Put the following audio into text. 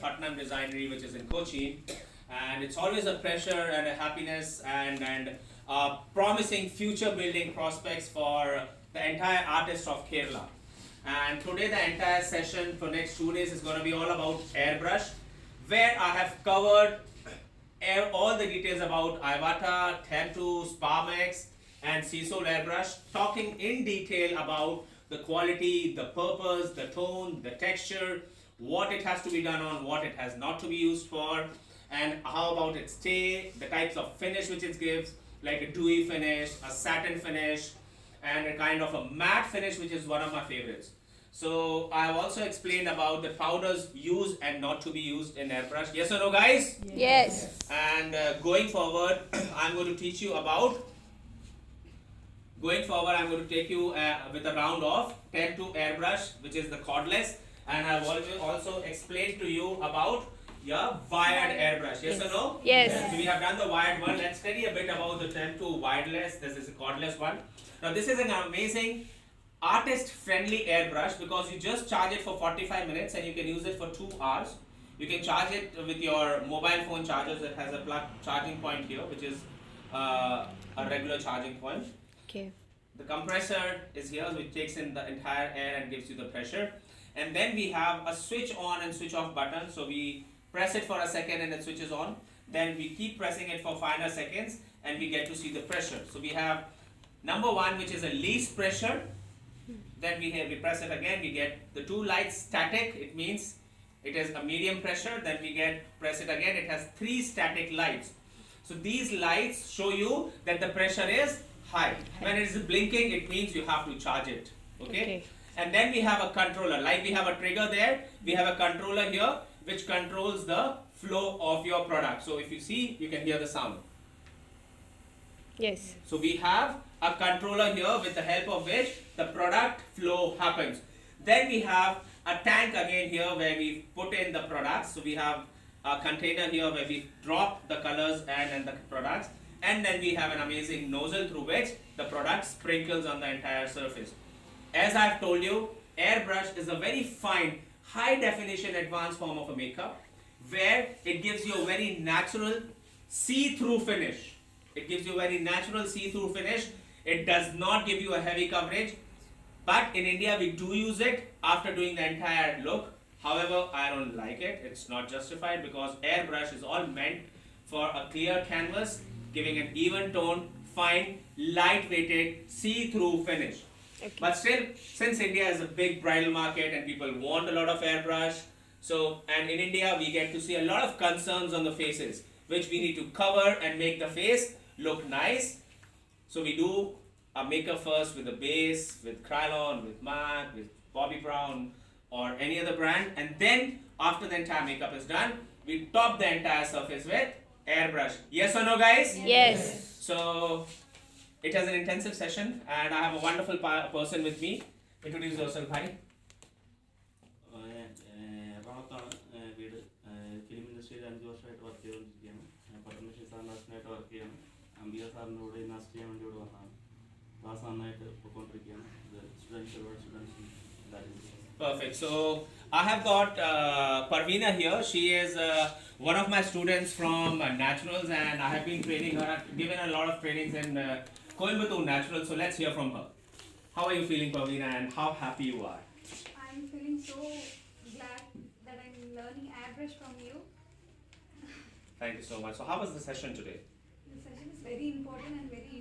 Putnam Designery, which is in Kochi. And it's always a pleasure and a happiness and promising future building prospects for the entire artists of Kerala. And today the entire session for next 2 days is going to be all about Airbrush, where I have covered all the details about Iwata, Temp2, Sparmex and Seasol Airbrush, talking in detail about the quality, the purpose, the tone, the texture, what it has to be done on, what it has not to be used for, and how about its stay, the types of finish which it gives, like a dewy finish, a satin finish, and a kind of a matte finish, which is one of my favorites. So I have also explained about the powders used and not to be used in Airbrush. Yes or no, guys? Yes. And going forward, I'm going to teach you about. Going forward, I'm going to take you with a round of Temp2 Airbrush, which is the cordless, and I've also explained to you about your wired airbrush. Yes or no? Yes. So we have done the wired one. Let's study a bit about the Temp2 wireless. This is a cordless one. Now this is an amazing artist-friendly airbrush because you just charge it for 45 minutes and you can use it for 2 hours. You can charge it with your mobile phone chargers. It has a plug charging point here, which is a regular charging point. Okay. The compressor is here, which takes in the entire air and gives you the pressure. And then we have a switch on and switch off button. So we press it for a second and it switches on. Then we keep pressing it for 5 seconds and we get to see the pressure. So we have number 1, which is a least pressure. Then we press it again, we get the 2 lights static. It means it is a medium pressure. Then we press it again, it has 3 static lights. So these lights show you that the pressure is high. When it is blinking, it means you have to charge it. Okay? And then we have a controller. Like we have a trigger there, we have a controller here which controls the flow of your product. So if you see, you can hear the sound. Yes. So we have a controller here with the help of which the product flow happens. Then we have a tank again here where we put in the products. So we have a container here where we drop the colors and the products. And then we have an amazing nozzle through which the product sprinkles on the entire surface. As I've told you, Airbrush is a very fine, high definition advanced form of a makeup where it gives you a very natural see-through finish. It gives you a very natural see-through finish. It does not give you a heavy coverage. But in India, we do use it after doing the entire look. However, I don't like it. It's not justified because Airbrush is all meant for a clear canvas, giving an even tone, fine, light-weighted, see-through finish. Okay. But still, since India is a big bridal market and people want a lot of airbrush, and in India we get to see a lot of concerns on the faces, which we need to cover and make the face look nice. So we do a makeup first with a base, with Krylon, with MAC, with Bobbi Brown or any other brand, and then after the entire makeup is done, we top the entire surface with airbrush. Yes or no, guys? Yes. So it has an intensive session and I have a wonderful person with me. Introduce yourself, bhai. വീട് film ഇൻഡസ്ട്രിയിൽ 5 വർഷമായിട്ട് work ചെയ്തുകൊണ്ടിരിക്കുകയാണ്. പത്മശ്രീ സാറിൻ്റെ അസിസ്റ്റൻ്റായിട്ട് work ചെയ്യാണ്. അംബിക സാറിൻ്റെ കൂടെ ഇന്ന് assist ചെയ്യാൻ വേണ്ടി ഇവിടെ വന്നതാണ്. ക്ലാസ് നന്നായിട്ട് പോയിക്കൊണ്ടിരിക്കുകയാണ്. സ്റ്റുഡൻസ് ഒരുപാട് സ്റ്റുഡൻസ് എല്ലാവരും. Perfect. So I have got Parveena here. She is one of my students from Naturals and I have been training her. I've given a lot of trainings in Coimbatore Naturals. So let's hear from her. How are you feeling, Parveena, and how happy you are? I'm feeling so glad that I'm learning Airbrush from you. Thank you so much. So how was the session today? The session is very important and very